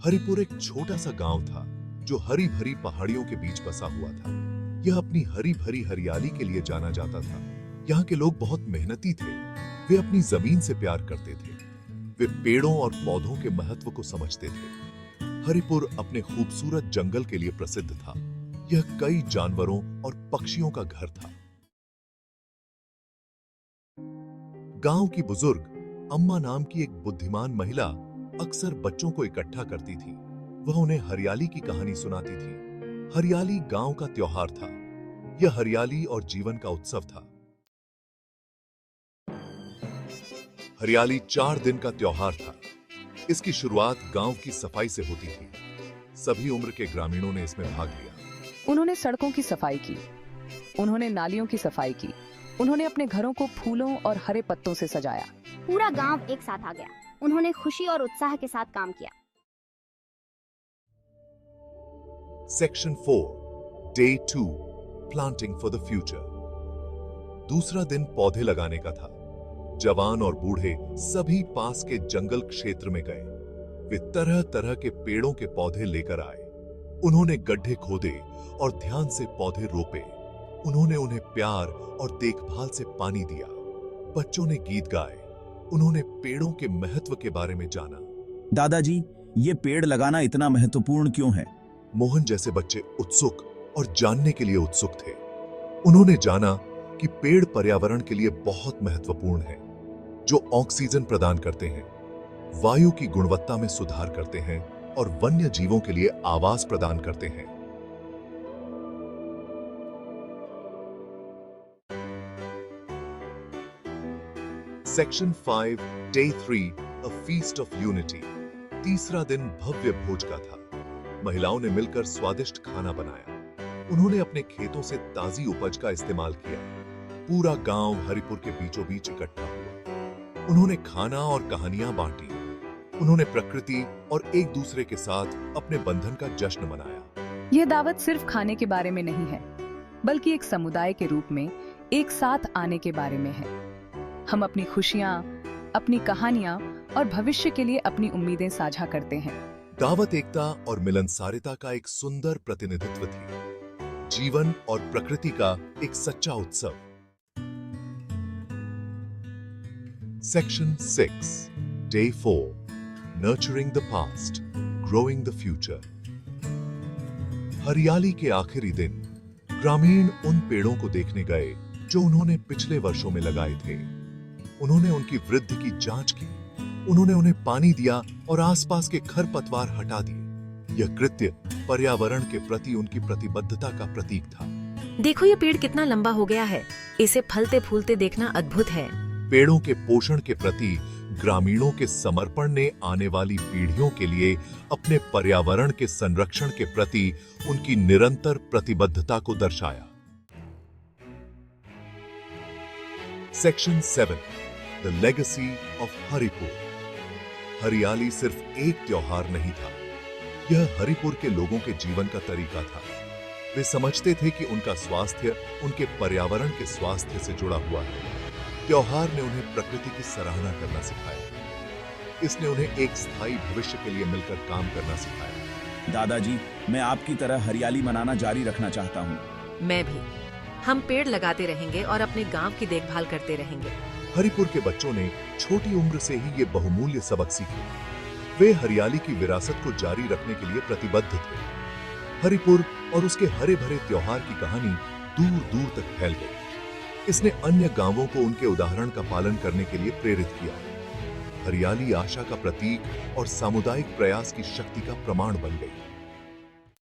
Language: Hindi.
हरिपुर एक छोटा सा गांव था जो हरी भरी पहाड़ियों के बीच बसा हुआ था। यह अपनी हरी भरी हरियाली के लिए जाना जाता था। यहाँ के लोग बहुत मेहनती थे। वे अपनी जमीन से प्यार करते थे। वे पेड़ों और पौधों के महत्व को समझते थे। हरिपुर अपने खूबसूरत जंगल के लिए प्रसिद्ध था। यह कई जानवरों और पक्षियों का घर था। गांव की बुजुर्ग अम्मा नाम की एक बुद्धिमान महिला अक्सर बच्चों को इकट्ठा करती थी। वह उन्हें हरियाली की कहानी सुनाती थी। हरियाली गांव का त्योहार था। यह हरियाली और जीवन का उत्सव था। हरियाली 4 दिन का त्योहार था। इसकी शुरुआत गांव की सफाई से होती थी। सभी उम्र के ग्रामीणों ने इसमें भाग लिया। उन्होंने सड़कों की सफाई की, उन्होंने नालियों की सफाई की, उन्होंने अपने घरों को फूलों और हरे पत्तों से सजाया। पूरा गांव एक साथ आ गया। उन्होंने खुशी और उत्साह के साथ काम किया। Section 4 day 2 planting for the future. दूसरा दिन पौधे लगाने का था। जवान और बूढ़े सभी पास के जंगल क्षेत्र में गए। वे तरह तरह के पेड़ों के पौधे लेकर आए। उन्होंने गड्ढे खोदे और ध्यान से पौधे रोपे। उन्होंने उन्हें प्यार और देखभाल से पानी दिया। बच्चों ने गीत गाए। उन्होंने पेड़ों के महत्व के बारे में जाना। दादाजी, ये पेड़ लगाना इतना महत्वपूर्ण क्यों है? मोहन जैसे बच्चे उत्सुक और जानने के लिए उत्सुक थे। उन्होंने जाना कि पेड़ पर्यावरण के लिए बहुत महत्वपूर्ण है, जो ऑक्सीजन प्रदान करते हैं, वायु की गुणवत्ता में सुधार करते हैं और वन्य जीवों के लिए आवास प्रदान करते हैं। Section 5 day 3 a feast of unity. तीसरा दिन भव्य भोज का था। महिलाओं ने मिलकर स्वादिष्ट खाना बनाया। उन्होंने अपने खेतों से ताजी उपज का इस्तेमाल किया। पूरा गांव हरिपुर के बीचों बीच इकट्ठा हुआ। उन्होंने खाना और कहानियां बांटी। उन्होंने प्रकृति और एक दूसरे के साथ अपने बंधन का जश्न मनाया। यह दावत सिर्फ खाने के बारे में नहीं है, बल्कि एक समुदाय के रूप में एक साथ आने के बारे में है। हम अपनी खुशियां, अपनी कहानियां और भविष्य के लिए अपनी उम्मीदें साझा करते हैं। दावत एकता और मिलनसारिता का एक सुंदर प्रतिनिधित्व थी। जीवन और प्रकृति का एक सच्चा उत्सव। Section 6 day 4 nurturing the past, growing the future. हरियाली के आखिरी दिन ग्रामीण उन पेड़ों को देखने गए जो उन्होंने पिछले वर्षों में लगाए थे। उन्होंने उनकी वृद्धि की जांच की। उन्होंने उन्हें पानी दिया और आसपास के खरपतवार हटा दिए। यह कृत्य पर्यावरण के प्रति उनकी प्रतिबद्धता का प्रतीक था। देखो, ये पेड़ कितना लंबा हो गया है। इसे फलते फूलते देखना अद्भुत है। पेड़ों के पोषण के प्रति ग्रामीणों के समर्पण ने आने वाली पीढ़ियों के लिए अपने पर्यावरण के संरक्षण के प्रति उनकी निरंतर प्रतिबद्धता को दर्शाया। Section 7 the legacy of Haripur. हरियाली सिर्फ एक त्योहार नहीं था। यह हरिपुर के लोगों के जीवन का तरीका था। वे समझते थे कि उनका स्वास्थ्य उनके पर्यावरण के स्वास्थ्य से जुड़ा हुआ है। त्योहार ने उन्हें प्रकृति की सराहना करना सिखाया। इसने उन्हें एक स्थायी भविष्य के लिए मिलकर काम करना सिखाया। दादाजी, मैं आपकी तरह हरियाली मनाना जारी रखना चाहता हूँ। मैं भी। हम पेड़ लगाते रहेंगे और अपने गांव की देखभाल करते रहेंगे। हरिपुर के बच्चों ने छोटी उम्र से ही ये बहुमूल्य सबक सीखे। वे हरियाली की विरासत को जारी रखने के लिए प्रतिबद्ध थे। हरिपुर और उसके हरे भरे त्योहार की कहानी दूर दूर तक फैल गई। इसने अन्य गांवों को उनके उदाहरण का पालन करने के लिए प्रेरित किया। हरियाली आशा का प्रतीक और सामुदायिक प्रयास की शक्ति का प्रमाण बन गई।